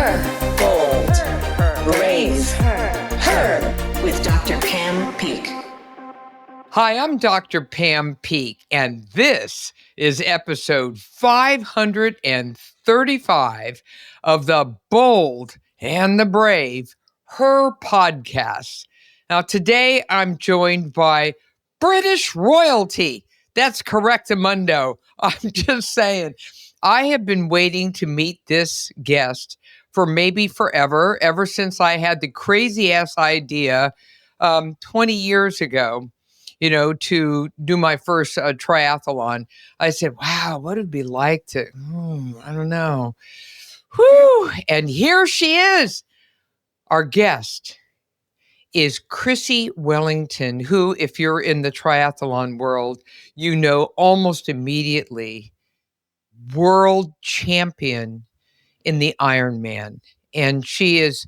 her, bold, brave, her, with Dr. Pam Peak. Hi, I'm Dr. Pam Peak, and this is episode 535 of the Bold and the Brave, Her podcast. Now, today I'm joined by British royalty. That's correctamundo. I'm just saying. I have been waiting to meet this guest for maybe forever, ever since I had the crazy-ass idea 20 years ago, to do my first triathlon. I said, wow, what would it be like to, I don't know. Whew. And here she is. Our guest is Chrissie Wellington, who, if you're in the triathlon world, you know almost immediately, world champion in the Ironman. And she is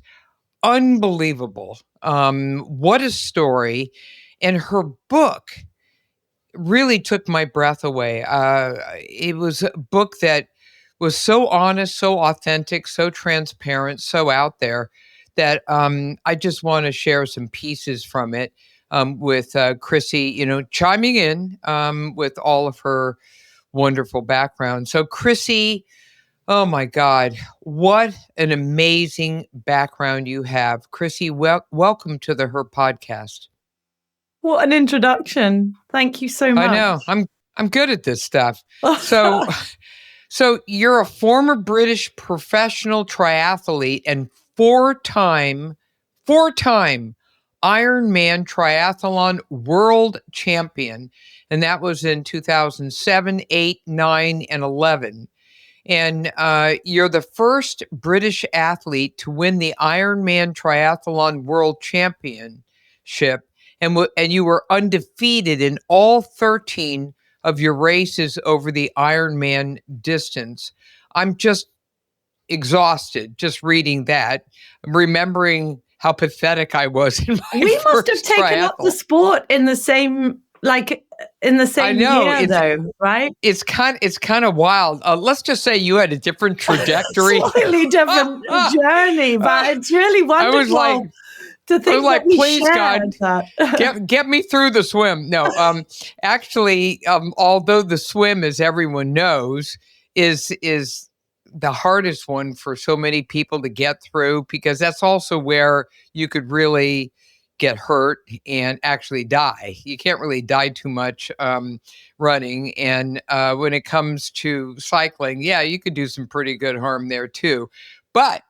unbelievable. What a story. And her book really took my breath away. It was a book that was so honest, so authentic, so transparent, so out there that I just want to share some pieces from it with Chrissie, chiming in with all of her wonderful background. So Chrissie, oh my God, what an amazing background you have. Chrissie, welcome to the Her podcast. What an introduction. Thank you so much. I know. I'm good at this stuff. So you're a former British professional triathlete and four-time Ironman Triathlon World Champion. And that was in 2007, 8, 9, and 11. And you're the first British athlete to win the Ironman Triathlon World Championship. And you were undefeated in all 13 of your races over the Ironman distance. I'm just exhausted just reading that, remembering how pathetic I was in my We must have first taken up the sport in the same year, though, right? It's kind of wild. Let's just say you had a different trajectory, slightly different journey, but it's really wonderful. I was like, please, God, get me through the swim. No, actually, although the swim, as everyone knows, is the hardest one for so many people to get through, because that's also where you could really get hurt and actually die. You can't really die too much running. And when it comes to cycling, yeah, you could do some pretty good harm there too. But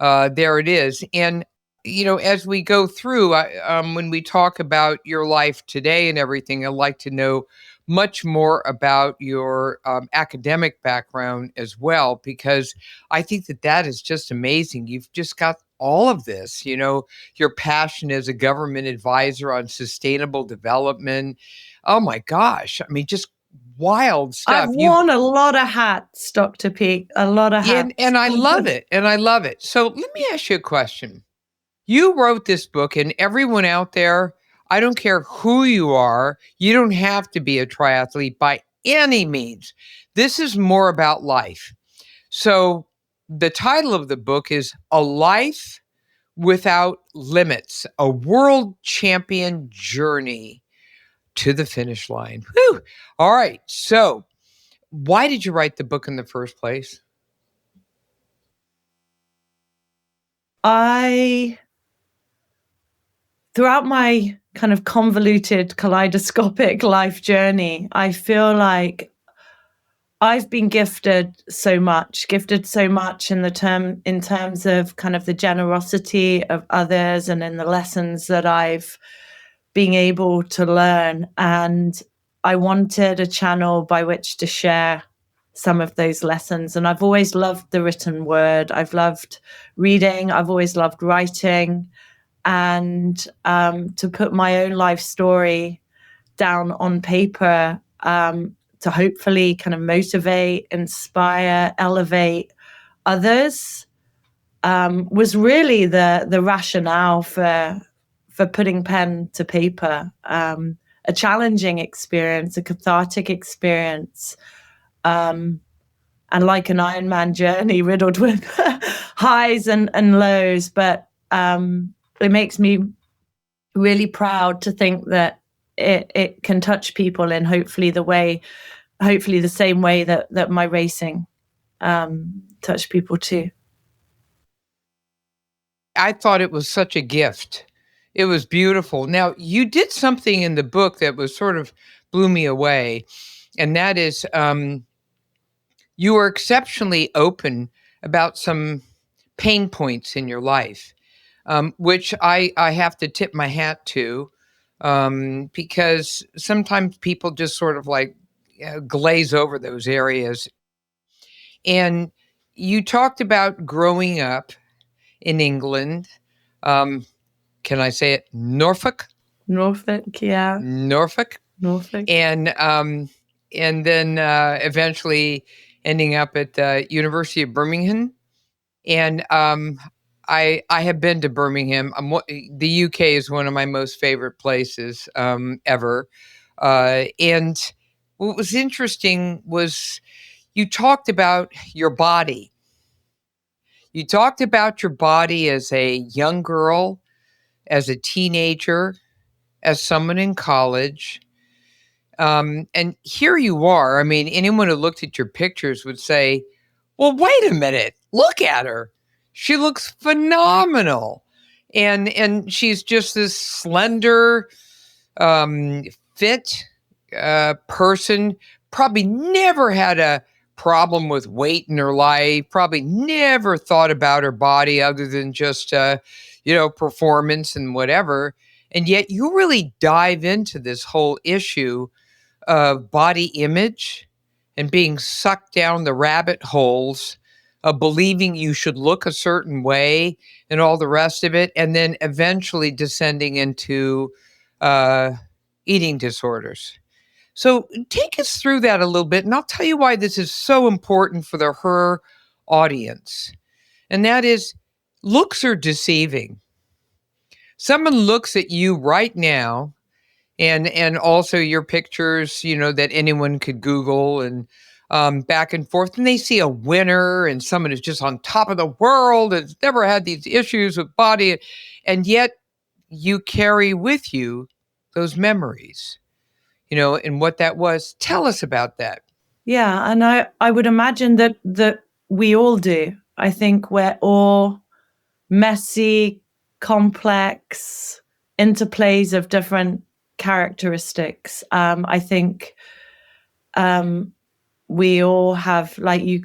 there it is. And as we go through, when we talk about your life today and everything, I'd like to know much more about your academic background as well, because I think that is just amazing. You've just got all of this, your passion as a government advisor on sustainable development. Oh my gosh. I mean, just wild stuff. I've worn a lot of hats, Dr. Peak, a lot of hats. And I love it. So let me ask you a question. You wrote this book, and everyone out there, I don't care who you are, you don't have to be a triathlete by any means. This is more about life. So the title of the book is A Life Without Limits, a World Champion Journey to the Finish Line. Whew. All right. So why did you write the book in the first place? Throughout my kind of convoluted, kaleidoscopic life journey, I feel like I've been gifted so much in terms of kind of the generosity of others and in the lessons that I've been able to learn. And I wanted a channel by which to share some of those lessons. And I've always loved the written word. I've loved reading. I've always loved writing. And to put my own life story down on paper to hopefully kind of motivate, inspire, elevate others was really the rationale for putting pen to paper. A challenging experience, a cathartic experience, and like an Ironman journey riddled with highs and lows, but it makes me really proud to think that it can touch people in hopefully the same way that my racing touched people too. I thought it was such a gift. It was beautiful. Now, you did something in the book that was sort of blew me away, and that is you were exceptionally open about some pain points in your life, which I have to tip my hat to, because sometimes people just sort of like glaze over those areas. And you talked about growing up in England. Can I say it? Norfolk? Norfolk, yeah. Norfolk. And then eventually ending up at the University of Birmingham. And I have been to Birmingham. The UK is one of my most favorite places ever. And what was interesting was you talked about your body. You talked about your body as a young girl, as a teenager, as someone in college. And here you are. I mean, anyone who looked at your pictures would say, well, wait a minute, look at her. She looks phenomenal. And she's just this slender, fit person, probably never had a problem with weight in her life, probably never thought about her body other than just, performance and whatever. And yet you really dive into this whole issue of body image and being sucked down the rabbit holes of believing you should look a certain way and all the rest of it, and then eventually descending into eating disorders. So take us through that a little bit, and I'll tell you why this is so important for her audience. And that is, looks are deceiving. Someone looks at you right now, and also your pictures, that anyone could Google and back and forth, and they see a winner and someone who's just on top of the world and never had these issues with body, and yet you carry with you those memories, and what that was. Tell us about that. Yeah, and I would imagine that we all do. I think we're all messy, complex interplays of different characteristics. I think we all have, like you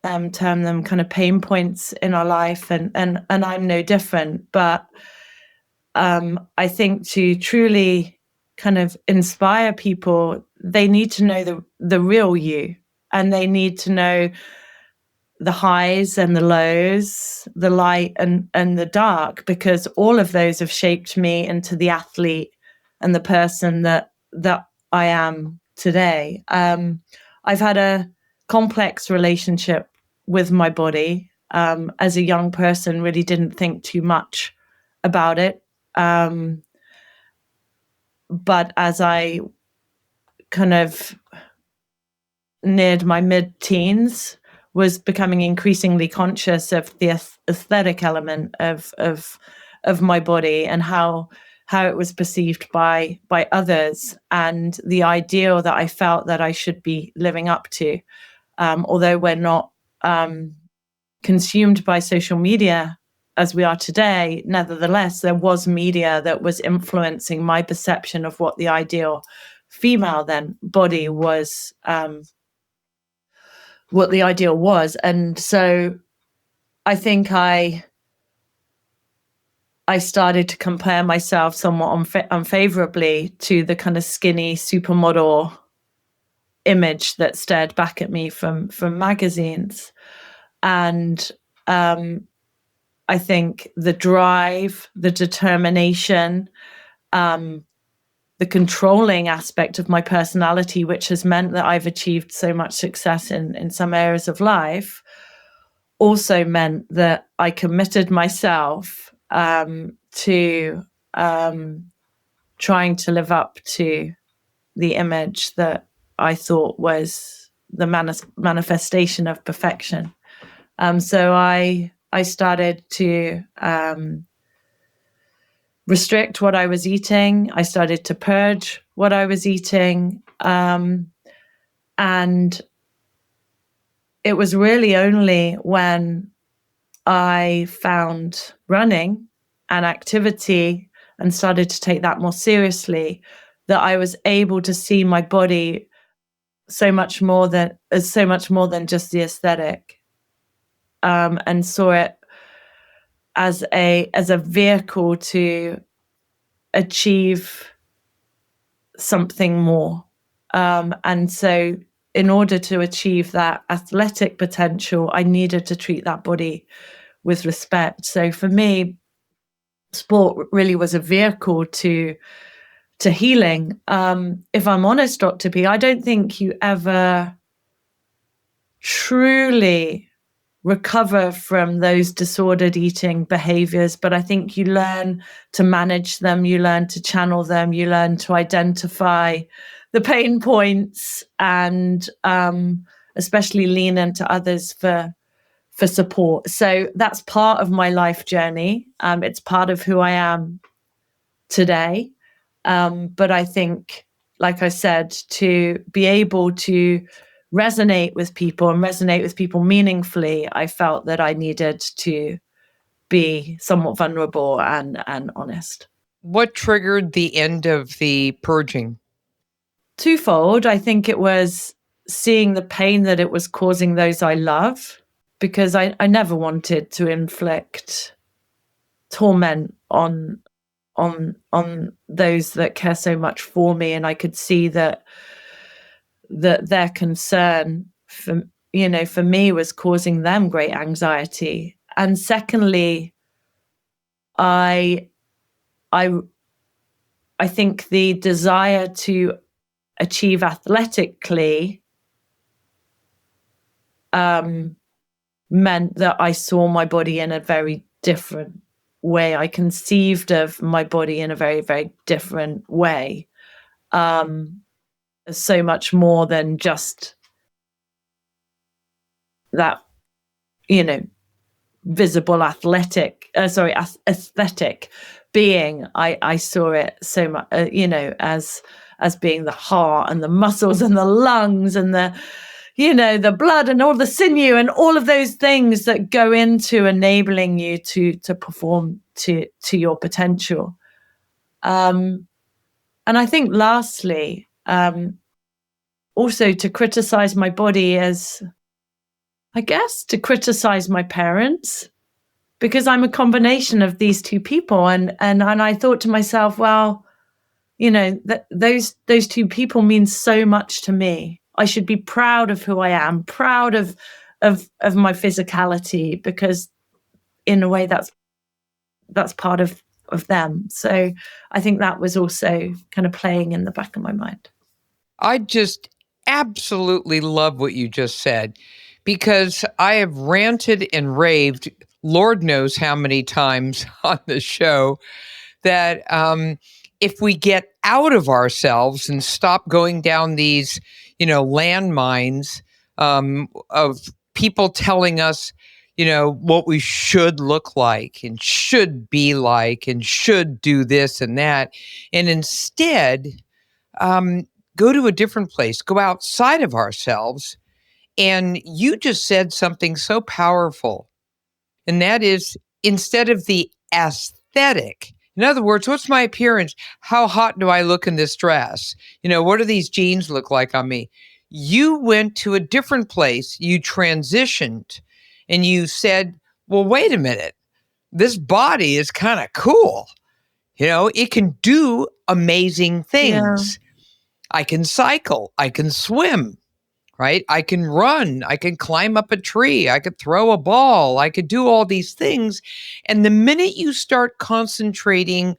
term them, kind of pain points in our life, and I'm no different. But I think to truly kind of inspire people, they need to know the real you, and they need to know the highs and the lows, the light and the dark, because all of those have shaped me into the athlete and the person that I am today. I've had a complex relationship with my body. As a young person, really didn't think too much about it. But as I kind of neared my mid-teens, was becoming increasingly conscious of the aesthetic element of my body and how it was perceived by others, and the ideal that I felt that I should be living up to. Although we're not consumed by social media as we are today, nevertheless, there was media that was influencing my perception of what the ideal female body was, what the ideal was. And so I think I started to compare myself somewhat unfavorably to the kind of skinny supermodel image that stared back at me from magazines. And I think the drive, the determination, the controlling aspect of my personality, which has meant that I've achieved so much success in some areas of life, also meant that I committed myself to trying to live up to the image that I thought was the manifestation of perfection. So I I started to restrict what I was eating. I started to purge what I was eating. And it was really only when I found running and activity and started to take that more seriously that I was able to see my body so much more than just the aesthetic, and saw it as a vehicle to achieve something more. And so in order to achieve that athletic potential, I needed to treat that body with respect. So for me, sport really was a vehicle to healing. If I'm honest, Dr. P, I don't think you ever truly recover from those disordered eating behaviors, but I think you learn to manage them, you learn to channel them, you learn to identify the pain points, and especially lean into others for support. So that's part of my life journey. It's part of who I am today. But I think, like I said, to be able to resonate with people and resonate with people meaningfully, I felt that I needed to be somewhat vulnerable and honest. What triggered the end of the purging? Twofold. I think it was seeing the pain that it was causing those I love, because I never wanted to inflict torment on those that care so much for me. And I could see that their concern for me was causing them great anxiety. And secondly, I think the desire to achieve athletically meant that I saw my body in a very different way. I conceived of my body in a very, very different way. So much more than just that, visible aesthetic being. I saw it so much, as being the heart and the muscles and the lungs and the blood and all the sinew and all of those things that go into enabling you to perform to your potential. And I think lastly, also to criticize my body as, I guess, to criticize my parents, because I'm a combination of these two people. And I thought to myself, well, those two people mean so much to me. I should be proud of who I am, proud of my physicality, because in a way that's part of them. So I think that was also kind of playing in the back of my mind. I just absolutely love what you just said, because I have ranted and raved, Lord knows how many times on the show, that if we get out of ourselves and stop going down these, landmines of people telling us, what we should look like and should be like and should do this and that, and instead go to a different place, go outside of ourselves. And you just said something so powerful, and that is, instead of the aesthetic, in other words, what's my appearance? How hot do I look in this dress? What do these jeans look like on me? You went to a different place, you transitioned, and you said, well, wait a minute, this body is kind of cool. It can do amazing things. Yeah. I can cycle, I can swim, right? I can run, I can climb up a tree, I could throw a ball, I could do all these things. And the minute you start concentrating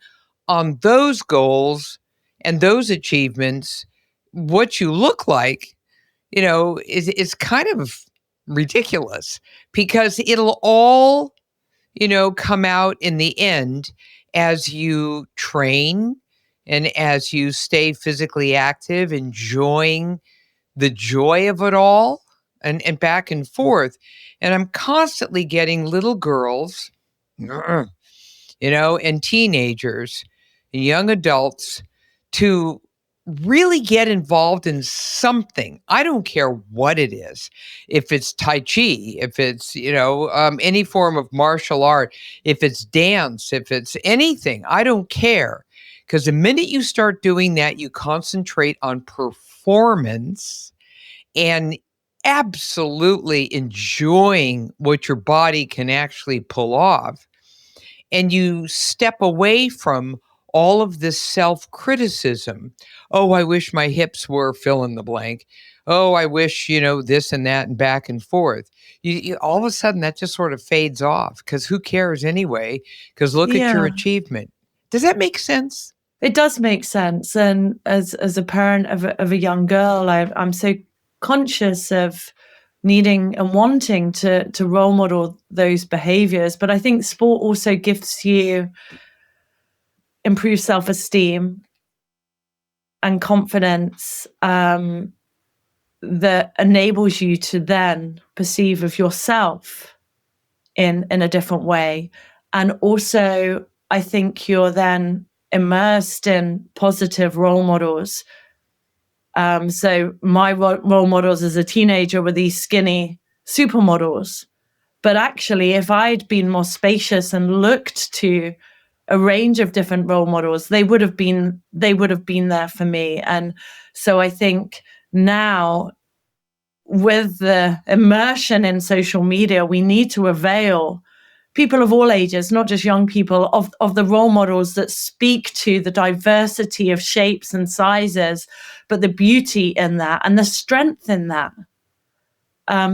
on those goals and those achievements, what you look like, is kind of ridiculous, because it'll all, come out in the end as you train and as you stay physically active, enjoying the joy of it all, and back and forth. And I'm constantly getting little girls, and teenagers, and young adults to really get involved in something. I don't care what it is. If it's Tai Chi, if it's, any form of martial art, if it's dance, if it's anything, I don't care. Because the minute you start doing that, you concentrate on performance and absolutely enjoying what your body can actually pull off. And you step away from all of this self-criticism. Oh, I wish my hips were fill in the blank. Oh, I wish, this and that and back and forth. You all of a sudden that just sort of fades off because who cares anyway? Because look at your Yeah. achievement. Does that make sense? It does make sense. And as a parent of a young girl, I'm so conscious of needing and wanting to role model those behaviors. But I think sport also gives you improved self-esteem and confidence that enables you to then perceive of yourself in a different way. And also, I think you're then immersed in positive role models. So my role models as a teenager were these skinny supermodels. But actually, if I'd been more spacious and looked to a range of different role models, they would have been there for me. And so I think now, with the immersion in social media, we need to avail people of all ages, not just young people, of the role models that speak to the diversity of shapes and sizes, but the beauty in that and the strength in that.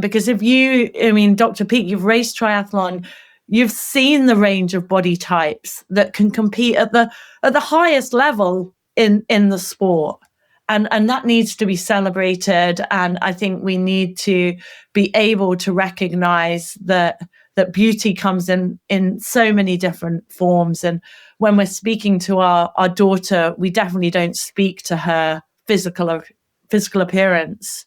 Because Dr. Peak, you've raced triathlon, you've seen the range of body types that can compete at the highest level in the sport. And that needs to be celebrated. And I think we need to be able to recognize that beauty comes in so many different forms. And when we're speaking to our daughter, we definitely don't speak to her physical appearance.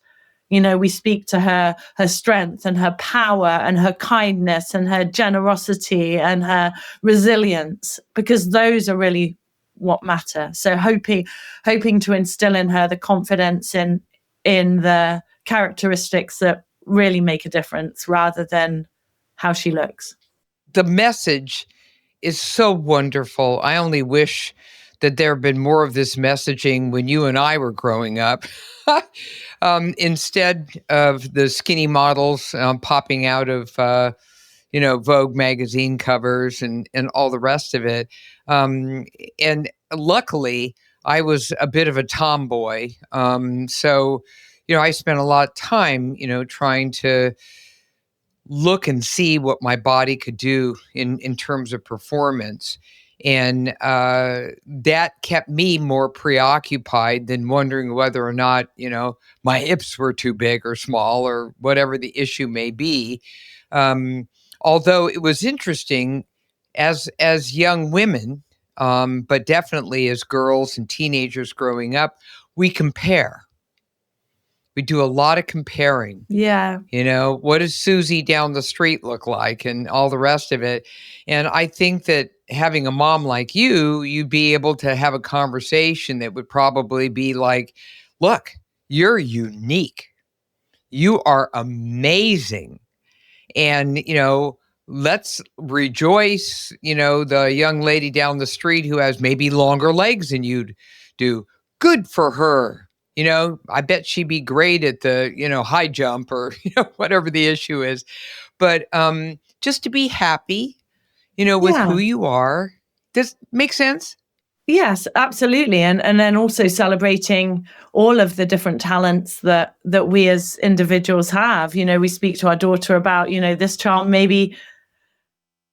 We speak to her strength and her power and her kindness and her generosity and her resilience, because those are really what matter. So hoping to instill in her the confidence in the characteristics that really make a difference rather than how she looks. The message is so wonderful. I only wish that there had been more of this messaging when you and I were growing up. Instead of the skinny models popping out of, Vogue magazine covers and all the rest of it. And luckily, I was a bit of a tomboy. So, I spent a lot of time, trying to look and see what my body could do in terms of performance. And that kept me more preoccupied than wondering whether or not, my hips were too big or small or whatever the issue may be. Although it was interesting as young women, but definitely as girls and teenagers growing up, we compare. We do a lot of comparing. Yeah. What does Susie down the street look like and all the rest of it? And I think that having a mom like you'd be able to have a conversation that would probably be like, look, you're unique. You are amazing. And, let's rejoice, the young lady down the street who has maybe longer legs than you do. Good for her. I bet she'd be great at the, high jump or, whatever the issue is. But just to be happy, with who you are. Does make sense? Yes, absolutely. And then also celebrating all of the different talents that we as individuals have. We speak to our daughter about, this child maybe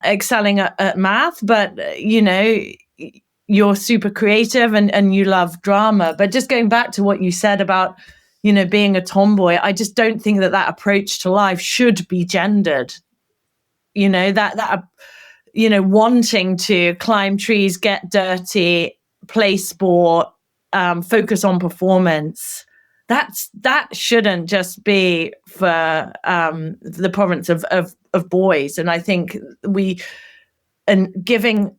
excelling at math, but, you're super creative and you love drama. But just going back to what you said about, being a tomboy, I just don't think that approach to life should be gendered. Wanting to climb trees, get dirty, play sport, focus on performance, that shouldn't just be for the province of boys. And I think giving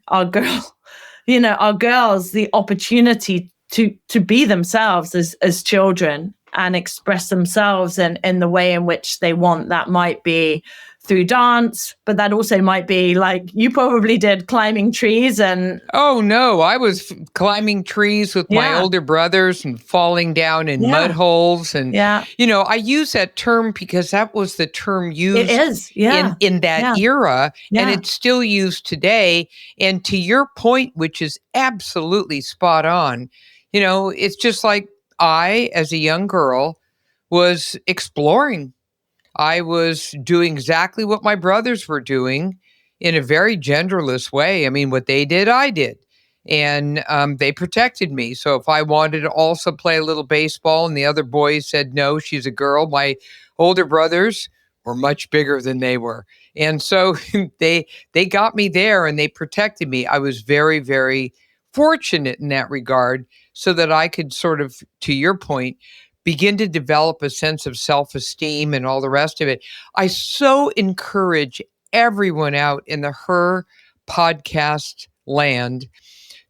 our girls the opportunity to be themselves as children and express themselves in the way in which they want. That might be through dance, but that also might be like you probably did, climbing trees. And oh no, I was climbing trees with my older brothers and falling down in mud holes. And I use that term because that was the term used in that era, and it's still used today. And to your point, which is absolutely spot on, it's just like I, as a young girl, was exploring. I was doing exactly what my brothers were doing in a very genderless way. I mean, what they did, I did. And they protected me. So if I wanted to also play a little baseball and the other boys said, no, she's a girl, my older brothers were much bigger than they were. And so they got me there and they protected me. I was very, very fortunate in that regard so that I could sort of, to your point, begin to develop a sense of self-esteem and all the rest of it. I so encourage everyone out in the Her podcast land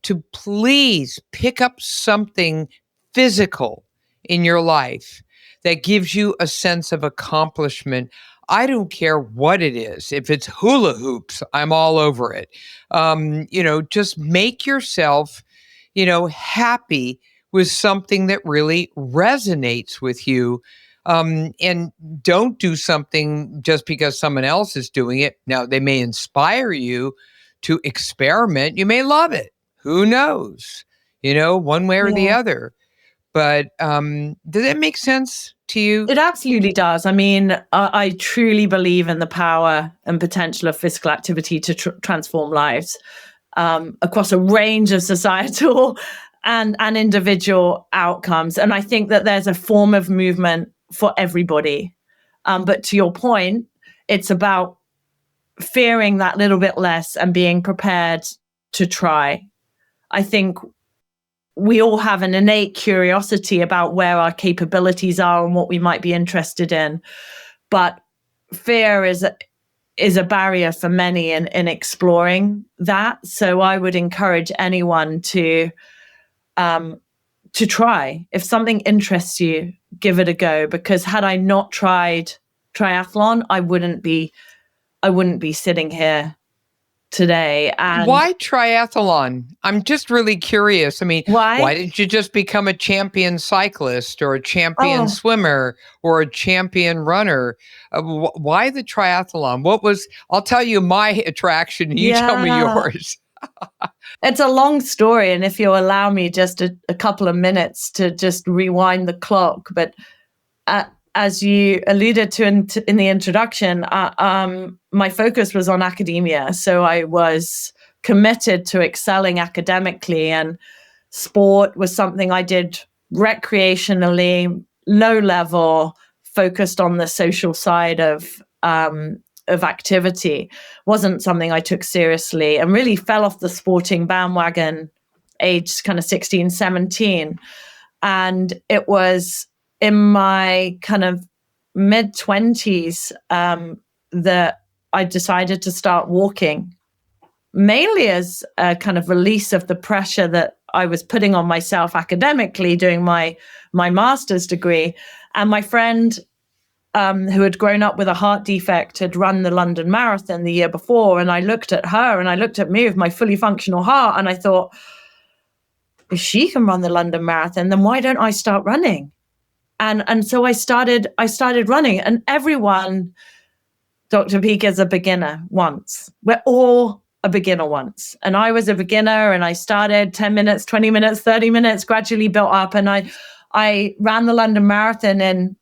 to please pick up something physical in your life that gives you a sense of accomplishment. I don't care what it is. If it's hula hoops, I'm all over it. Just make yourself, happy with something that really resonates with you. And don't do something just because someone else is doing it. Now, they may inspire you to experiment. You may love it. Who knows? One way or the other. But does that make sense to you? It absolutely does. I mean, I truly believe in the power and potential of physical activity to transform lives across a range of societal and individual outcomes. And I think that there's a form of movement for everybody. But to your point, it's about fearing that little bit less and being prepared to try. I think we all have an innate curiosity about where our capabilities are and what we might be interested in. But fear is a barrier for many in exploring that. So I would encourage anyone to try. If something interests you, give it a go. Because had I not tried triathlon, I wouldn't be sitting here today. And why triathlon? I'm just really curious. I mean, why didn't you just become a champion cyclist or a champion swimmer or a champion runner? Why the triathlon? I'll tell you my attraction and you tell me yours. It's a long story, and if you'll allow me just a couple of minutes to just rewind the clock. But as you alluded to in the introduction, my focus was on academia. So I was committed to excelling academically, and sport was something I did recreationally, low level, focused on the social side of activity. Wasn't something I took seriously, and really fell off the sporting bandwagon age kind of 16, 17. And it was in my kind of mid-20s that I decided to start walking, mainly as a kind of release of the pressure that I was putting on myself academically doing my master's degree. And my friend who had grown up with a heart defect had run the London Marathon the year before. And I looked at her and I looked at me with my fully functional heart, and I thought, if she can run the London Marathon, then why don't I start running? And so I started running. And everyone, Dr. Peak, is a beginner once. We're all a beginner once. And I was a beginner, and I started 10 minutes, 20 minutes, 30 minutes, gradually built up. And I ran the London Marathon in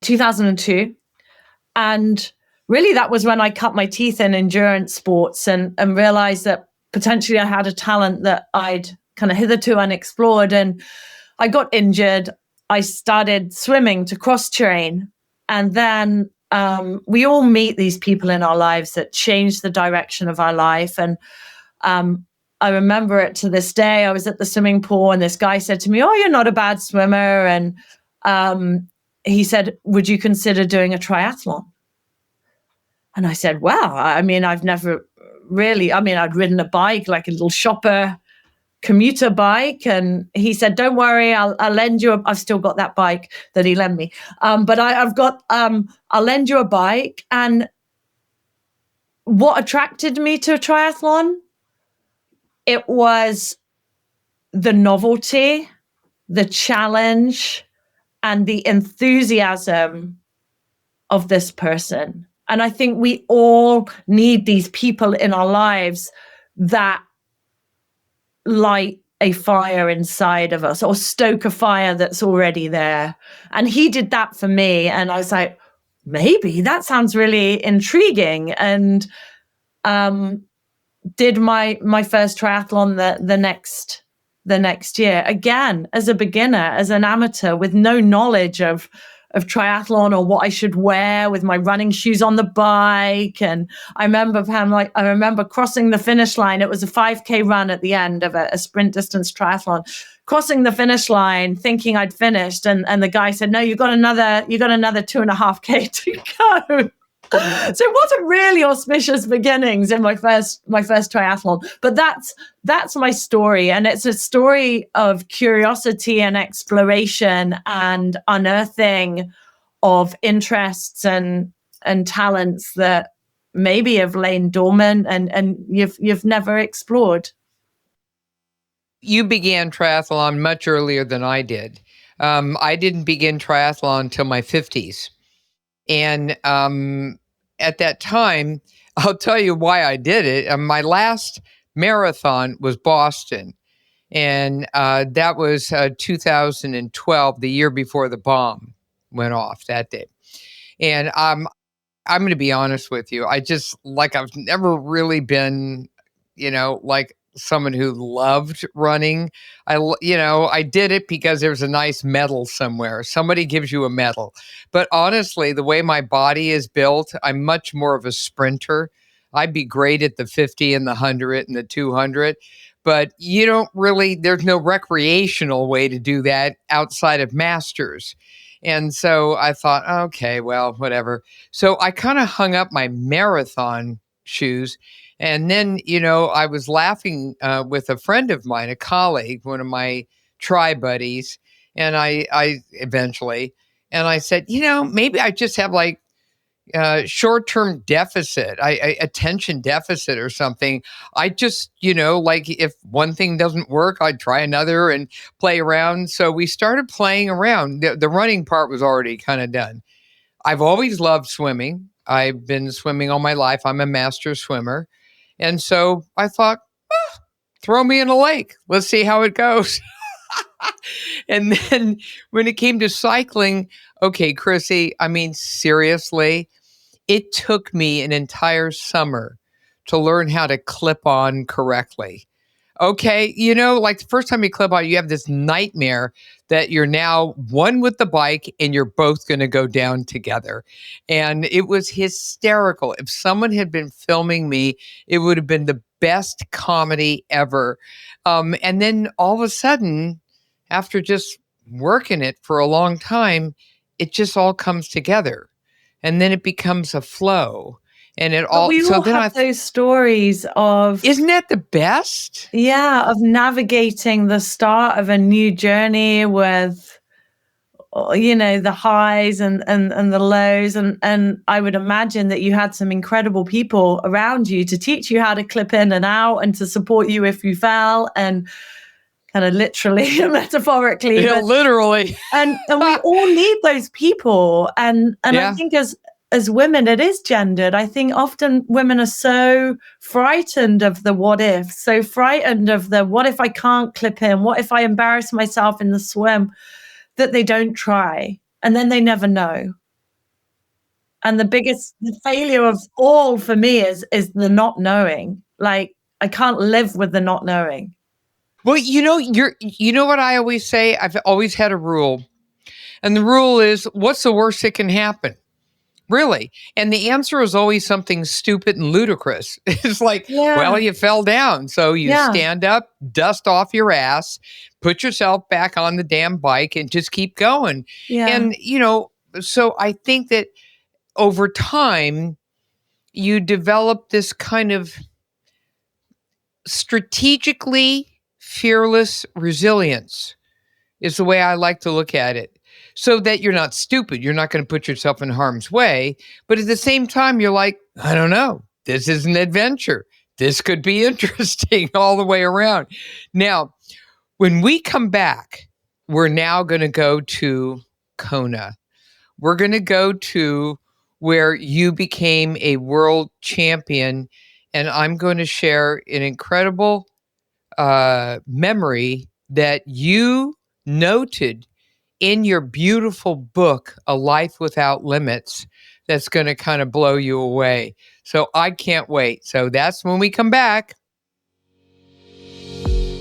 2002. And really that was when I cut my teeth in endurance sports and realized that potentially I had a talent that I'd kind of hitherto unexplored. And I got injured. I started swimming to cross-train. And then we all meet these people in our lives that change the direction of our life. And I remember it to this day. I was at the swimming pool and this guy said to me, "Oh, you're not a bad swimmer." And he said, "Would you consider doing a triathlon?" And I said, "Well, I mean, I've never really, I mean, I'd ridden a bike, like a little shopper commuter bike." And he said, "Don't worry, I'll lend you I've still got that bike that he lent me. But I'll lend you a bike." And what attracted me to a triathlon? It was the novelty, the challenge, and the enthusiasm of this person. And I think we all need these people in our lives that light a fire inside of us or stoke a fire that's already there. And he did that for me. And I was like, maybe that sounds really intriguing. And did my first triathlon the next year, again, as a beginner, as an amateur, with no knowledge of triathlon or what I should wear, with my running shoes on the bike. And I remember crossing the finish line. It was a 5K run at the end of a sprint distance triathlon. Crossing the finish line, thinking I'd finished, and the guy said, "No, you got another 2.5K to go." So it wasn't really auspicious beginnings in my first triathlon, but that's my story. And it's a story of curiosity and exploration and unearthing of interests and talents that maybe have lain dormant and you've never explored. You began triathlon much earlier than I did. I didn't begin triathlon until my 50s. And at that time, I'll tell you why I did it. My last marathon was Boston. And that was 2012, the year before the bomb went off that day. And I'm going to be honest with you. I've never really been, like someone who loved running. I did it because there was a nice medal somewhere. Somebody gives you a medal. But honestly, the way my body is built, I'm much more of a sprinter. I'd be great at the 50 and the 100 and the 200. But there's no recreational way to do that outside of masters. And so I thought, okay, well, whatever. So I kind of hung up my marathon shoes. And then, I was laughing with a friend of mine, a colleague, one of my tri buddies, and I said, maybe I just have like short-term deficit, attention deficit or something. I just, like if one thing doesn't work, I'd try another and play around. So we started playing around. The running part was already kind of done. I've always loved swimming. I've been swimming all my life. I'm a master swimmer. And so I thought, throw me in a lake. Let's see how it goes. And then when it came to cycling, okay, Chrissie, I mean, seriously, it took me an entire summer to learn how to clip on correctly. Okay, like the first time you clip on, you have this nightmare that you're now one with the bike and you're both going to go down together. And it was hysterical. If someone had been filming me, it would have been the best comedy ever. And then all of a sudden, after just working it for a long time, it just all comes together. And then it becomes a flow. And it all. We all have those stories of. Isn't that the best? Yeah, of navigating the start of a new journey with, the highs and the lows, and I would imagine that you had some incredible people around you to teach you how to clip in and out and to support you if you fell, and kind of literally and metaphorically. Yeah, literally. And we all need those people, and yeah. I think as women, it is gendered. I think often women are so frightened of the what if, so frightened of the what if I can't clip in, what if I embarrass myself in the swim, that they don't try. And then they never know. And the biggest failure of all for me is the not knowing. Like, I can't live with the not knowing. Well, you know what I always say? I've always had a rule. And the rule is, what's the worst that can happen? Really. And the answer is always something stupid and ludicrous. It's like, well, you fell down. So you stand up, dust off your ass, put yourself back on the damn bike and just keep going. And, so I think that over time, you develop this kind of strategically fearless resilience is the way I like to look at it. So that you're not stupid. You're not going to put yourself in harm's way. But at the same time, you're like, I don't know. This is an adventure. This could be interesting all the way around. Now, when we come back, we're now going to go to Kona. We're going to go to where you became a world champion. And I'm going to share an incredible memory that you noted in your beautiful book, A Life Without Limits, that's going to kind of blow you away. So I can't wait. So that's when we come back.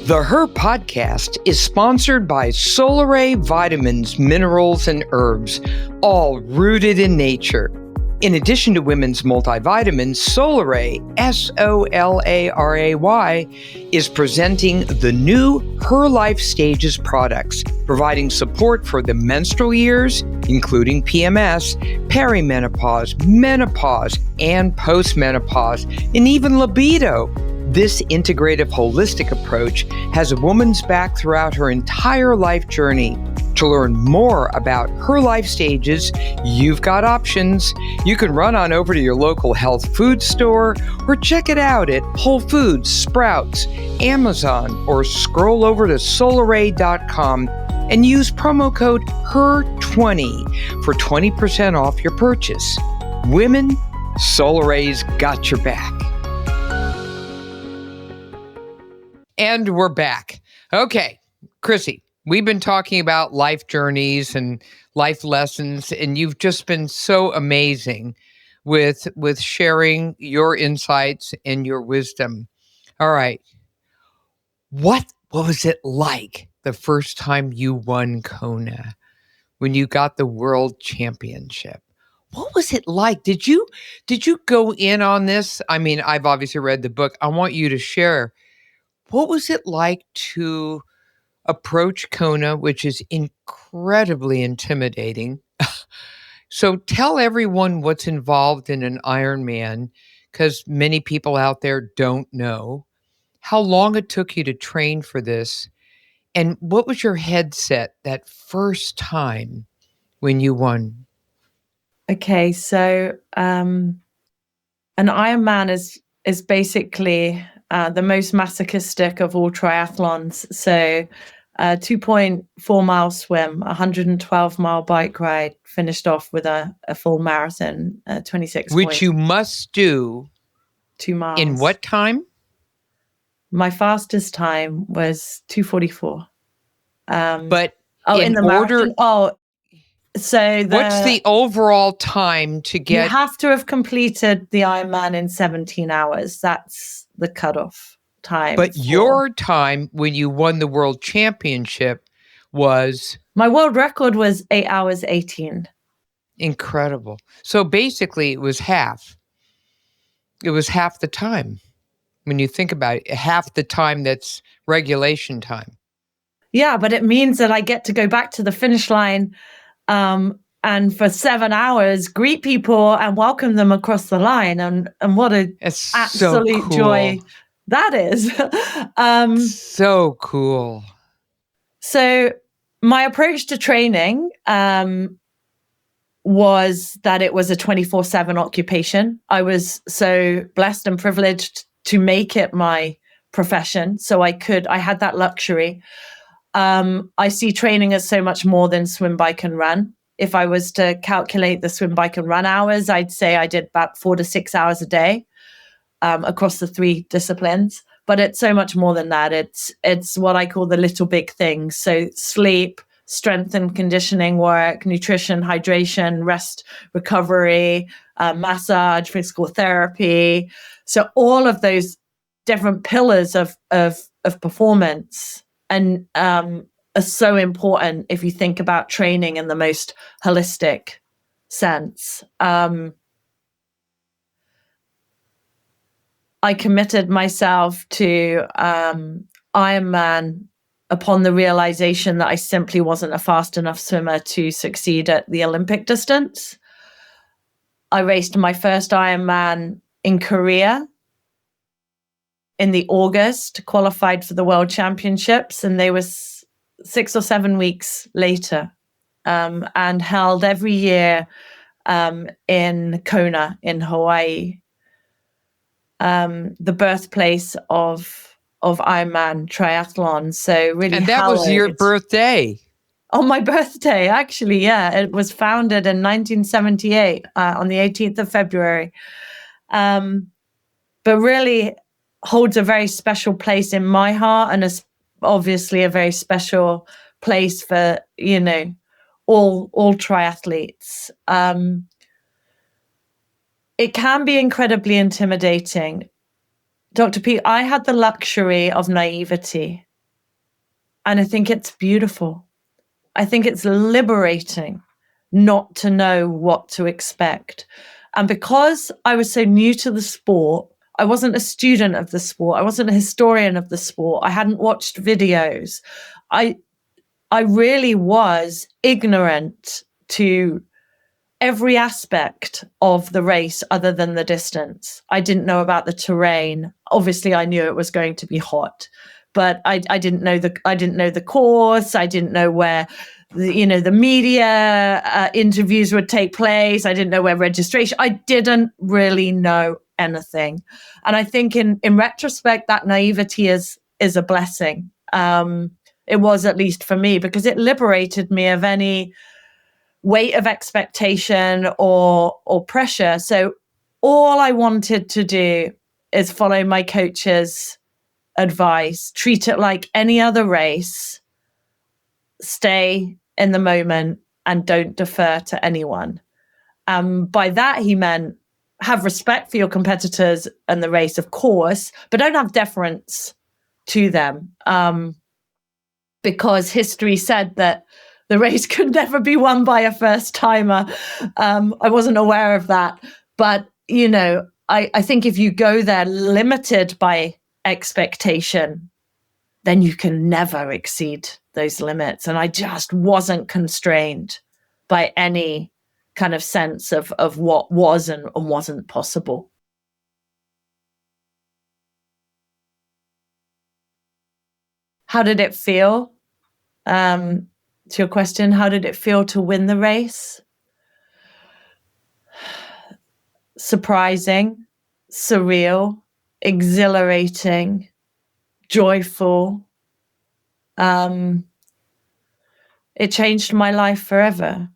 The Her Podcast is sponsored by Solaray Vitamins, Minerals, and Herbs, all rooted in nature. In addition to women's multivitamins, Solaray, Solaray, is presenting the new Her Life Stages products, providing support for the menstrual years, including PMS, perimenopause, menopause, and postmenopause, and even libido. This integrative holistic approach has a woman's back throughout her entire life journey. To learn more about Her Life Stages, you've got options. You can run on over to your local health food store or check it out at Whole Foods, Sprouts, Amazon, or scroll over to solaray.com and use promo code HER20 for 20% off your purchase. Women, Solaray's got your back. And we're back. Okay, Chrissie. We've been talking about life journeys and life lessons, and you've just been so amazing with sharing your insights and your wisdom. All right. What was it like the first time you won Kona, when you got the world championship? What was it like? Did you go in on this? I mean, I've obviously read the book. I want you to share. What was it like to approach Kona, which is incredibly intimidating? So tell everyone what's involved in an Ironman, because many people out there don't know. How long it took you to train for this, and what was your headset that first time when you won? Okay, so an Ironman is basically the most masochistic of all triathlons. So 2.4 mile swim, 112 mile bike ride, finished off with a full marathon, 26 Which points. you must do 2 miles. in what time? My fastest time was 2:44. But in the order, marathon. So what's the overall time to you get? have to have completed the Ironman in 17 hours. That's the cutoff time. But your time when you won the world championship was? My world record was 8 hours 18. Incredible. So basically it was half. It was half the time. When you think about it, half the time that's regulation time. Yeah, but it means that I get to go back to the finish line and for 7 hours greet people and welcome them across the line. And what an absolute so cool. joy that is. So cool. So my approach to training was that it was a 24/7 occupation. I was so blessed and privileged to make it my profession. So I had that luxury. I see training as so much more than swim, bike, and run. If I was to calculate the swim, bike, and run hours, I'd say I did about 4 to 6 hours a day across the 3 disciplines. But it's so much more than that. It's what I call the little big things. So sleep, strength and conditioning work, nutrition, hydration, rest, recovery, massage, physical therapy. So all of those different pillars of performance and are so important if you think about training in the most holistic sense. I committed myself to Ironman upon the realization that I simply wasn't a fast enough swimmer to succeed at the Olympic distance. I raced my first Ironman in Korea in the August, qualified for the World Championships, and they were 6 or 7 weeks later, and held every year in Kona in Hawaii, the birthplace of Ironman Triathlon. So really, and that was your birthday. On my birthday, actually, yeah. It was founded in 1978 on the 18th of February. But really holds a very special place in my heart, and is obviously a very special place for, all triathletes. It can be incredibly intimidating. Dr. P, I had the luxury of naivety, and I think it's beautiful. I think it's liberating not to know what to expect. And because I was so new to the sport, I wasn't a student of the sport. I wasn't a historian of the sport. I hadn't watched videos. I really was ignorant to every aspect of the race other than the distance. I didn't know about the terrain. Obviously, I knew it was going to be hot, but I didn't know the course. I didn't know where the media interviews would take place. I didn't know where registration. I didn't really know anything. And I think in retrospect, that naivety is a blessing. It was, at least for me, because it liberated me of any weight of expectation or pressure. So all I wanted to do is follow my coach's advice, treat it like any other race, stay in the moment, and don't defer to anyone. By that, he meant have respect for your competitors and the race, of course, but don't have deference to them. Because history said that the race could never be won by a first timer. I wasn't aware of that. But, I think if you go there limited by expectation, then you can never exceed those limits. And I just wasn't constrained by any kind of sense of what was and wasn't possible. How did it feel? To your question, how did it feel to win the race? Surprising, surreal, exhilarating, joyful. It changed my life forever.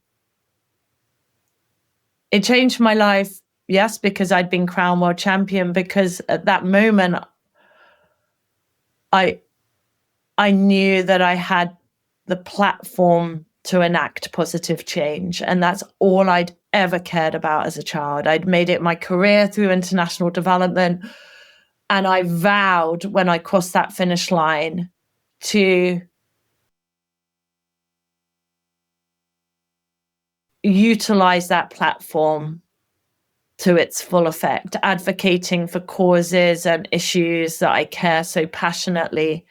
It changed my life, yes, because I'd been crowned world champion, because at that moment, I knew that I had the platform to enact positive change. And that's all I'd ever cared about as a child. I'd made it my career through international development. And I vowed when I crossed that finish line to utilize that platform to its full effect, advocating for causes and issues that I care so passionately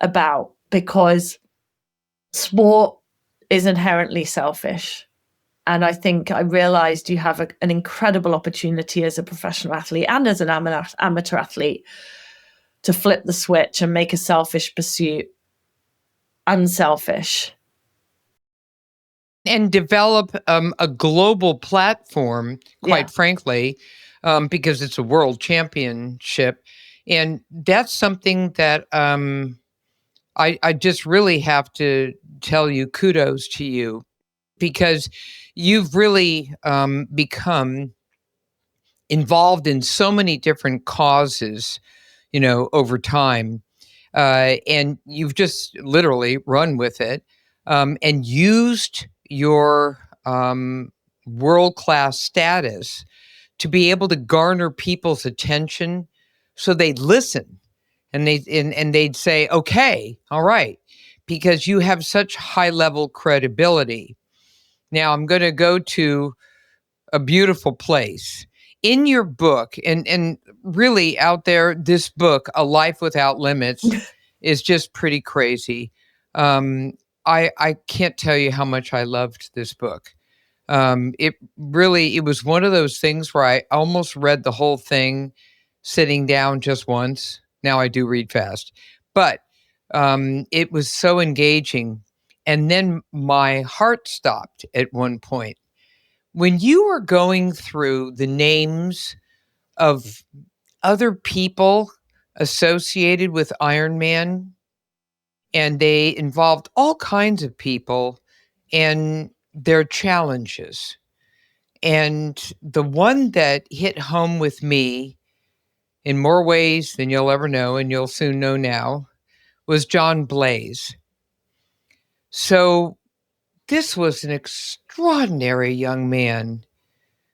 about, because sport is inherently selfish. And I think I realized you have an incredible opportunity as a professional athlete and as an amateur athlete to flip the switch and make a selfish pursuit unselfish. And develop a global platform, quite frankly, because it's a world championship. And that's something that I just really have to tell you, kudos to you, because you've really become involved in so many different causes, over time. And you've just literally run with it and used your world-class status to be able to garner people's attention so they'd listen and they'd say, okay, all right, because you have such high level credibility. Now I'm going to go to a beautiful place. In your book, and really out there, this book, A Life Without Limits, is just pretty crazy. I can't tell you how much I loved this book. It was one of those things where I almost read the whole thing sitting down just once. Now I do read fast, but it was so engaging. And then my heart stopped at one point. When you were going through the names of other people associated with Ironman, and they involved all kinds of people and their challenges. And the one that hit home with me in more ways than you'll ever know, and you'll soon know now, was John Blaze. So this was an extraordinary young man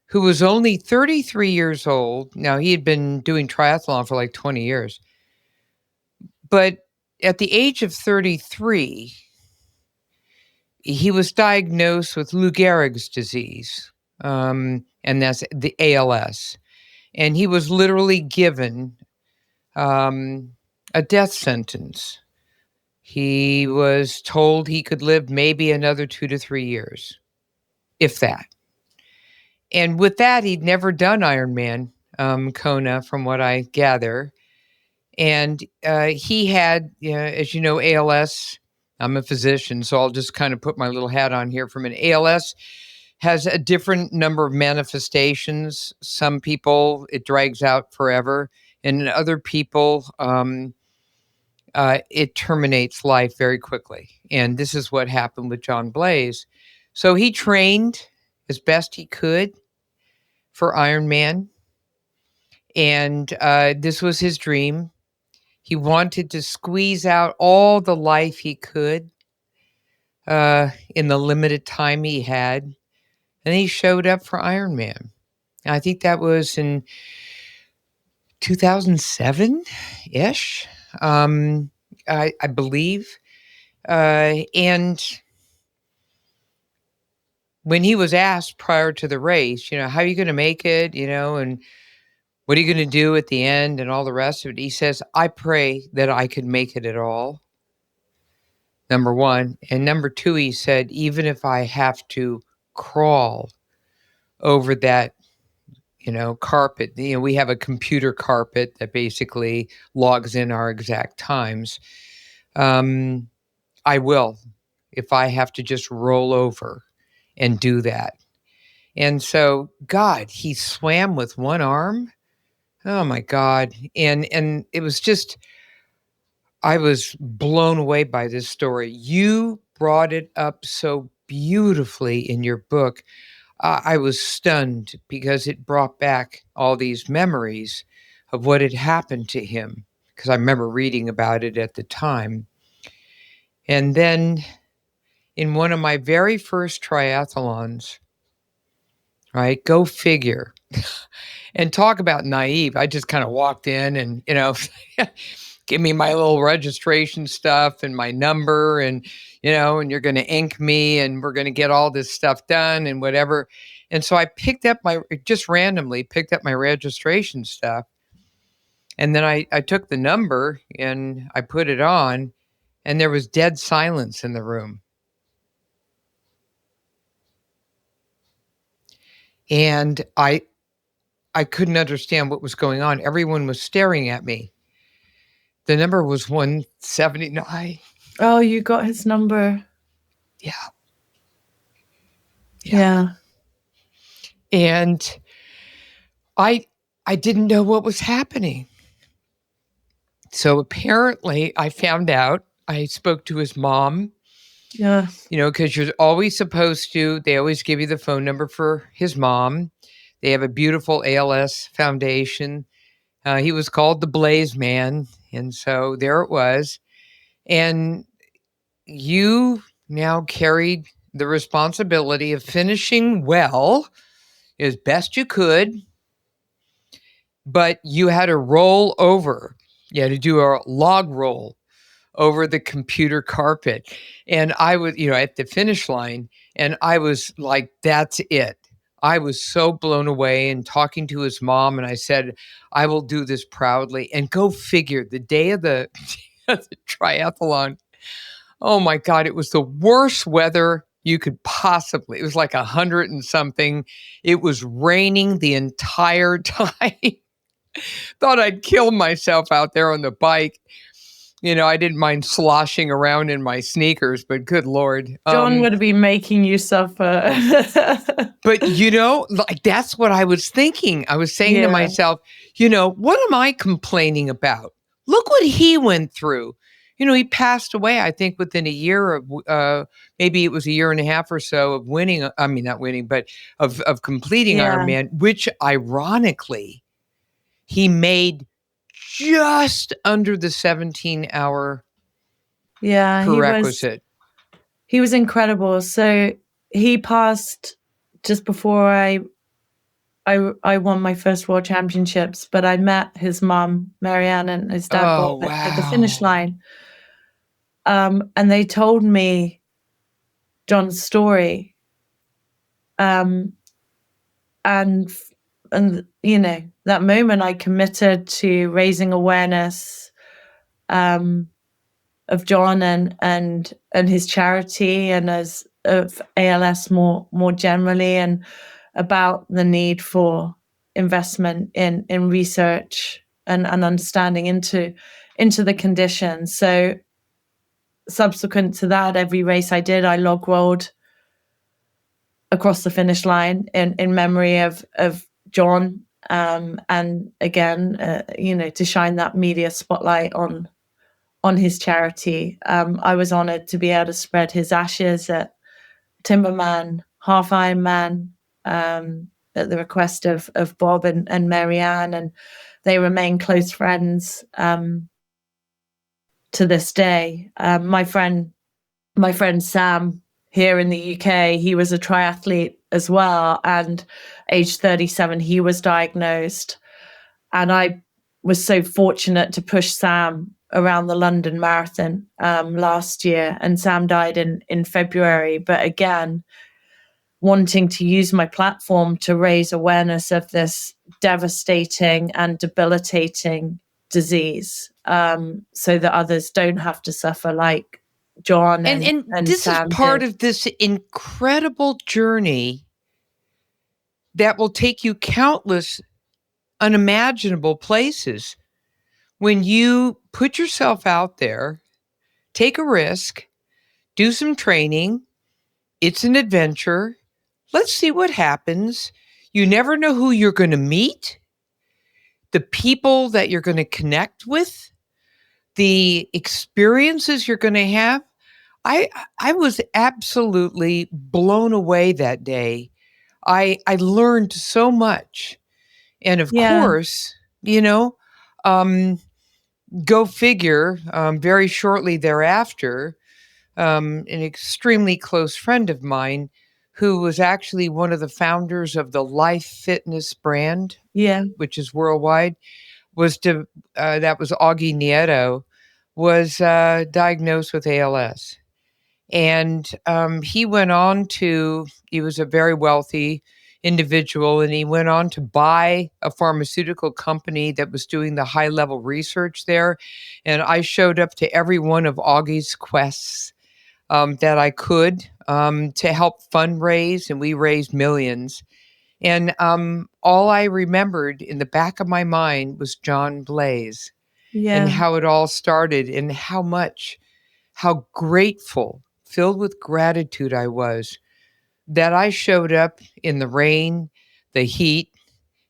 who was only 33 years old. Now, he had been doing triathlon for like 20 years. But at the age of 33, he was diagnosed with Lou Gehrig's disease, and that's the ALS. And he was literally given a death sentence. He was told he could live maybe another 2 to 3 years, if that. And with that, he'd never done Ironman Kona, from what I gather. And he had, as you know, ALS. I'm a physician, so I'll just kind of put my little hat on here for a minute. ALS has a different number of manifestations. Some people, it drags out forever. And in other people, it terminates life very quickly. And this is what happened with John Blaze. So he trained as best he could for Ironman. And this was his dream. He wanted to squeeze out all the life he could in the limited time he had. And he showed up for Ironman. I think that was in 2007-ish, I believe. And when he was asked prior to the race, how are you going to make it, and what are you going to do at the end and all the rest of it? He says, I pray that I could make it at all, number one. And number two, he said, even if I have to crawl over that, carpet, we have a computer carpet that basically logs in our exact times. I will, if I have to just roll over and do that. And so, God, he swam with one arm. Oh my God. And it was just, I was blown away by this story. You brought it up so beautifully in your book. I was stunned because it brought back all these memories of what had happened to him, because I remember reading about it at the time. And then in one of my very first triathlons, right, go figure, and talk about naive. I just kind of walked in and, give me my little registration stuff and my number and, and you're going to ink me and we're going to get all this stuff done and whatever. And so I just randomly picked up my registration stuff. And then I took the number and I put it on, and there was dead silence in the room. And I couldn't understand what was going on. Everyone was staring at me. The number was 179. Oh, you got his number. Yeah. And I didn't know what was happening. So apparently I found out. I spoke to his mom. Yeah. Because you're always supposed to, they always give you the phone number for his mom. They have a beautiful ALS foundation. He was called the Blaze Man. And so there it was. And you now carried the responsibility of finishing well as best you could, but you had to roll over. You had to do a log roll over the computer carpet. And I was, at the finish line, and I was like, that's it. I was so blown away, and talking to his mom, and I said, I will do this proudly. And go figure, the day of the, of the triathlon, oh my God, it was the worst weather you could possibly. It was like 100 and something. It was raining the entire time. Thought I'd kill myself out there on the bike. I didn't mind sloshing around in my sneakers, but good Lord. John would be making you suffer. But, like, that's what I was thinking. I was saying to myself, what am I complaining about? Look what he went through. He passed away, I think, within a year of, maybe it was a year and a half or so of winning. I mean, not winning, but of completing Ironman, which ironically, he made just under the 17-hour prerequisite. He was incredible. So he passed just before I won my first world championships, but I met his mom, Marianne, and his dad Bob at the finish line. And they told me John's story. And that moment I committed to raising awareness of John and his charity, and of ALS more generally, and about the need for investment in research and understanding into the condition. So subsequent to that, every race I did, I log rolled across the finish line in memory of John, and again, to shine that media spotlight on his charity. I was honored to be able to spread his ashes at Timberman, Half Ironman, at the request of Bob and Marianne, and they remain close friends to this day. My friend Sam here in the UK, he was a triathlete as well, and age 37, he was diagnosed. And I was so fortunate to push Sam around the London Marathon last year, and Sam died in February. But again, wanting to use my platform to raise awareness of this devastating and debilitating disease, so that others don't have to suffer like John and this Sam is part did. of this incredible journey that will take you countless unimaginable places. When you put yourself out there, take a risk, do some training, it's an adventure. Let's see what happens. You never know who you're going to meet, the people that you're going to connect with, the experiences you're going to have. I was absolutely blown away that day. I learned so much. And of course, go figure, very shortly thereafter, an extremely close friend of mine who was actually one of the founders of the Life Fitness brand, which is worldwide, that was Augie Nieto, was diagnosed with ALS. And he was a very wealthy individual, and he went on to buy a pharmaceutical company that was doing the high level research there. And I showed up to every one of Augie's quests that I could to help fundraise, and we raised millions. And all I remembered in the back of my mind was John Blaze and how it all started, and how grateful, filled with gratitude I was that I showed up in the rain, the heat,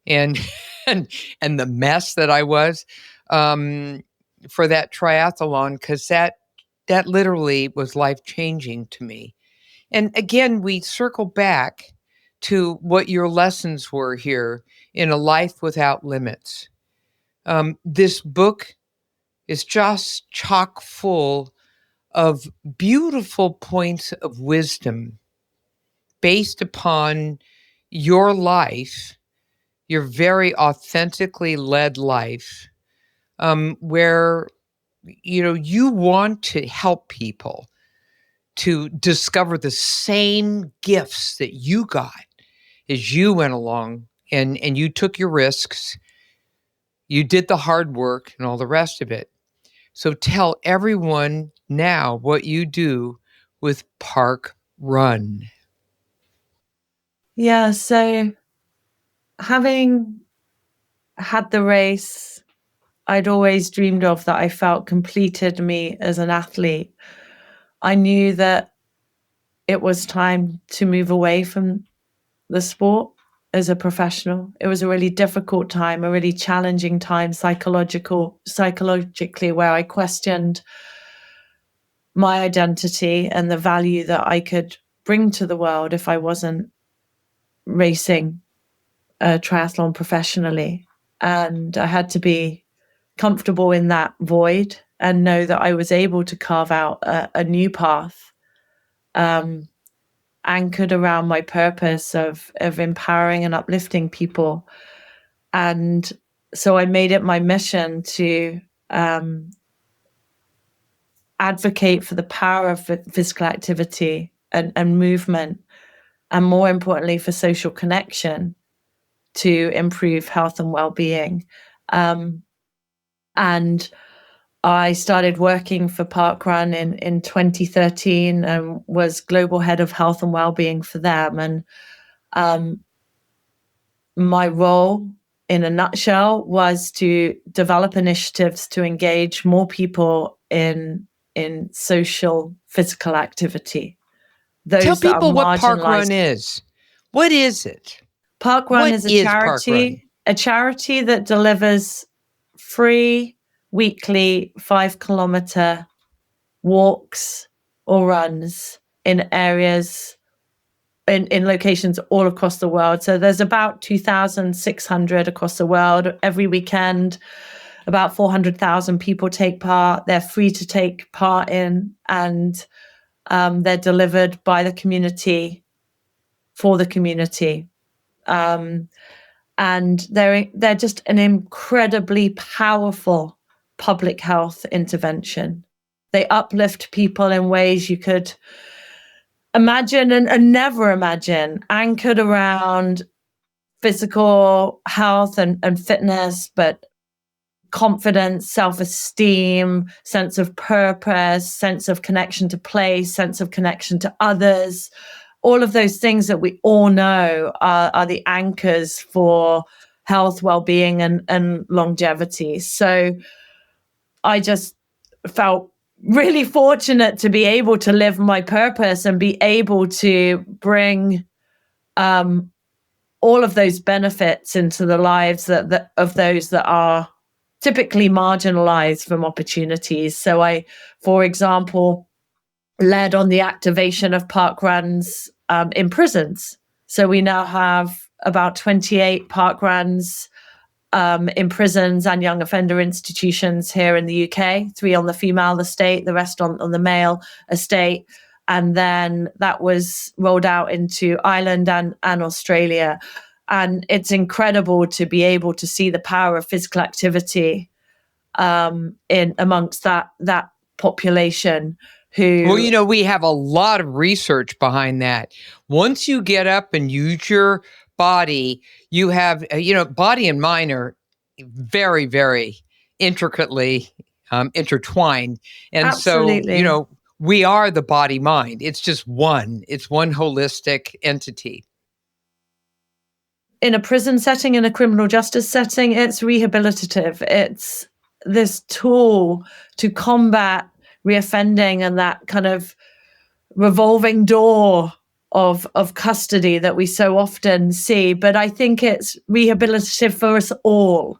and and the mess that I was for that triathlon, because that literally was life-changing to me. And again, we circle back to what your lessons were here in A Life Without Limits. This book is just chock full of beautiful points of wisdom based upon your life, your very authentically led life, where you want to help people to discover the same gifts that you got is you went along and you took your risks, you did the hard work and all the rest of it. So tell everyone now what you do with parkrun. Yeah, so having had the race I'd always dreamed of that I felt completed me as an athlete, I knew that it was time to move away from the sport as a professional. It was a really difficult time, a really challenging time psychologically, where I questioned my identity and the value that I could bring to the world if I wasn't racing a triathlon professionally. And I had to be comfortable in that void and know that I was able to carve out a new path, anchored around my purpose of empowering and uplifting people. And so I made it my mission to advocate for the power of physical activity and movement, and more importantly, for social connection to improve health and well-being. And I started working for Parkrun in 2013 and was global head of health and well-being for them. And my role, in a nutshell, was to develop initiatives to engage more people in social physical activity. Tell people what parkrun is. What is it? Parkrun is a charity that delivers free weekly 5-kilometer walks or runs in areas in locations all across the world. So there's about 2,600 across the world. Every weekend, about 400,000 people take part. They're free to take part in, and they're delivered by the community for the community. And they're just an incredibly powerful public health intervention. They uplift people in ways you could imagine and never imagine, anchored around physical health and fitness, but confidence, self-esteem, sense of purpose, sense of connection to place, sense of connection to others. All of those things that we all know are the anchors for health, well-being, and longevity. So I just felt really fortunate to be able to live my purpose and be able to bring all of those benefits into the lives of those that are typically marginalized from opportunities. So I, for example, led on the activation of parkruns in prisons. So we now have about 28 parkruns in prisons and young offender institutions here in the UK, 3 on the female estate, the rest on the male estate. And then that was rolled out into Ireland and Australia. And it's incredible to be able to see the power of physical activity in amongst that population who... Well, we have a lot of research behind that. Once you get up and use your body, you have, body and mind are very, very intricately intertwined. And Absolutely. So, we are the body mind. It's just one. It's one holistic entity. In a prison setting, in a criminal justice setting, it's rehabilitative. It's this tool to combat reoffending and that kind of revolving door of custody that we so often see. But I think it's rehabilitative for us all.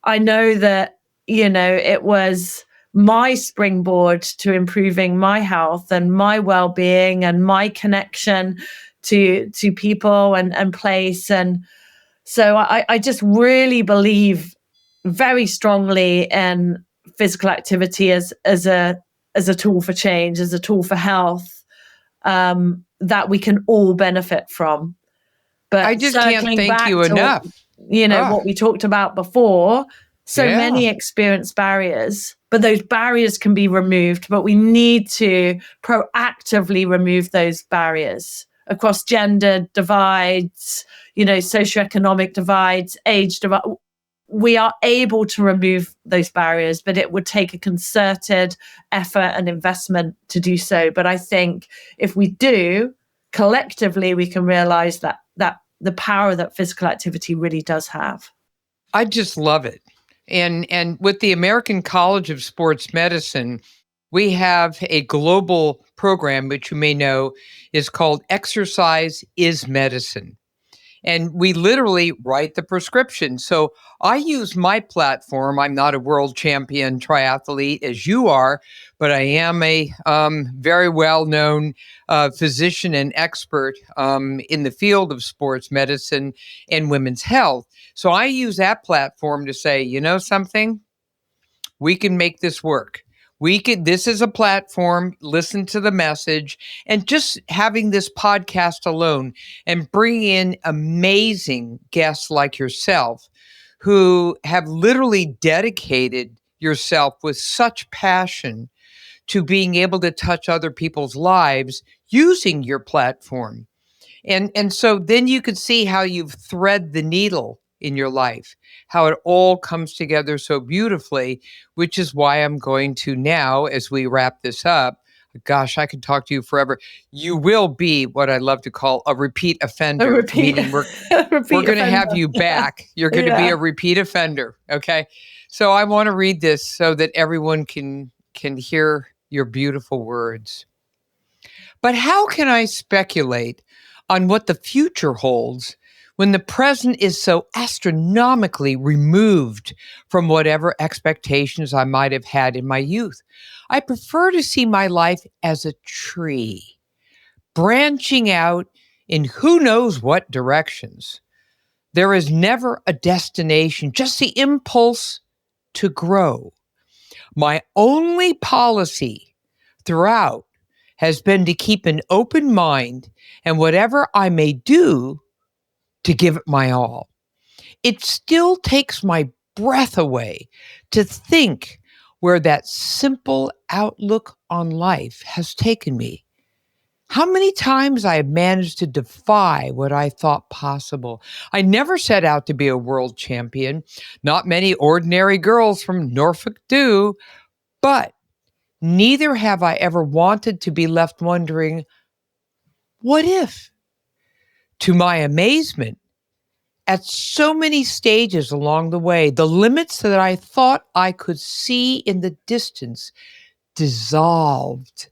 I know that, it was my springboard to improving my health and my well-being and my connection to people and place. And so I just really believe very strongly in physical activity as a tool for change, as a tool for health, that we can all benefit from. But I just can't thank you enough. What we talked about before, many experience barriers, but those barriers can be removed, but we need to proactively remove those barriers. across gender divides, socioeconomic divides, age divide. We are able to remove those barriers, but it would take a concerted effort and investment to do so. But I think if we do, collectively, we can realize that the power that physical activity really does have. I just love it. And with the American College of Sports Medicine, we have a global program, which you may know is called Exercise is Medicine. And we literally write the prescription. So I use my platform. I'm not a world champion triathlete as you are, but I am a very well-known physician and expert in the field of sports medicine and women's health. So I use that platform to say, you know something? We can make this work. This is a platform, listen to the message, and just having this podcast alone and bringing in amazing guests like yourself who have literally dedicated yourself with such passion to being able to touch other people's lives using your platform. And so then you could see how you've thread the needle in your life, how it all comes together so beautifully, which is why I'm going to now, as we wrap this up, gosh, I could talk to you forever. You will be what I love to call a repeat offender, meaning we're going to have you back. You're going to be a repeat offender. Okay. So I want to read this so that everyone can hear your beautiful words. But how can I speculate on what the future holds when the present is so astronomically removed from whatever expectations I might have had in my youth? I prefer to see my life as a tree, branching out in who knows what directions. There is never a destination, just the impulse to grow. My only policy throughout has been to keep an open mind and whatever I may do, to give it my all. It still takes my breath away to think where that simple outlook on life has taken me. How many times I have managed to defy what I thought possible. I never set out to be a world champion. Not many ordinary girls from Norfolk do, but neither have I ever wanted to be left wondering, what if? To my amazement, at so many stages along the way, the limits that I thought I could see in the distance dissolved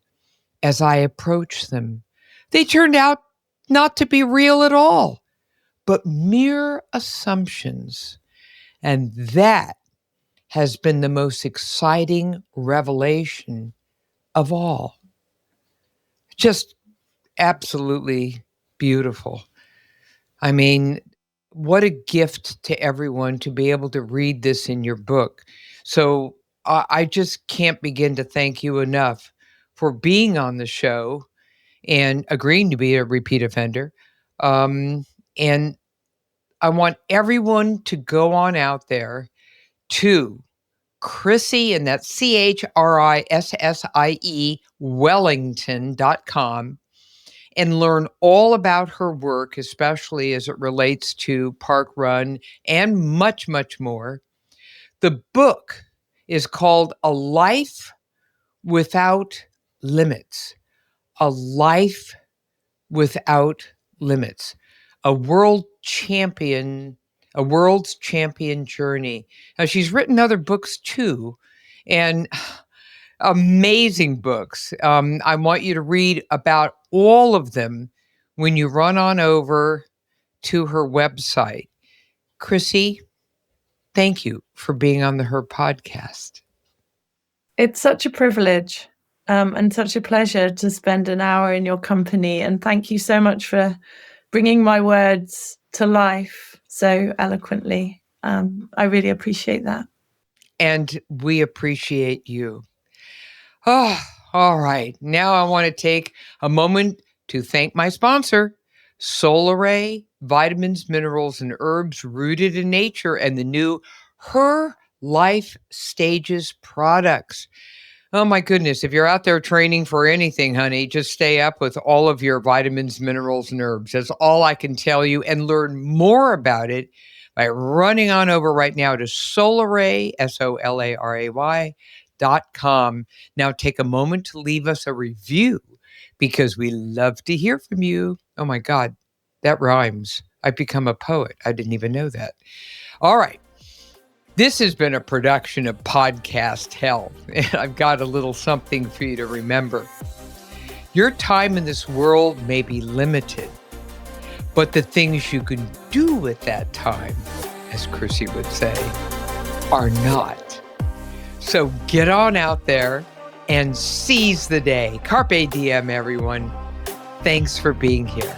as I approached them. They turned out not to be real at all, but mere assumptions. And that has been the most exciting revelation of all. Just absolutely beautiful. I mean, what a gift to everyone to be able to read this in your book. So I just can't begin to thank you enough for being on the show and agreeing to be a repeat offender. And I want everyone to go on out there to Chrissie, and that's CHRISSIE Wellington.com, and learn all about her work, especially as it relates to parkrun and much, much more. The book is called A Life Without Limits. A Life Without Limits. A world's champion journey. Now, she's written other books too, and amazing books. I want you to read about all of them when you run on over to her website. Chrissie, thank you for being on the Her podcast. It's such a privilege and such a pleasure to spend an hour in your company. And thank you so much for bringing my words to life so eloquently. I really appreciate that. And we appreciate you. Oh, all right. Now I want to take a moment to thank my sponsor, Solaray, vitamins, minerals, and herbs rooted in nature, and the new Her Life Stages products. Oh my goodness. If you're out there training for anything, honey, just stay up with all of your vitamins, minerals, and herbs. That's all I can tell you, and learn more about it by running on over right now to Solaray, SOLARAY.com. Now take a moment to leave us a review because we love to hear from you. Oh my God, that rhymes. I've become a poet. I didn't even know that. All right. This has been a production of Podcast Health, and I've got a little something for you to remember. Your time in this world may be limited, but the things you can do with that time, as Chrissie would say, are not. So get on out there and seize the day. Carpe diem, everyone. Thanks for being here.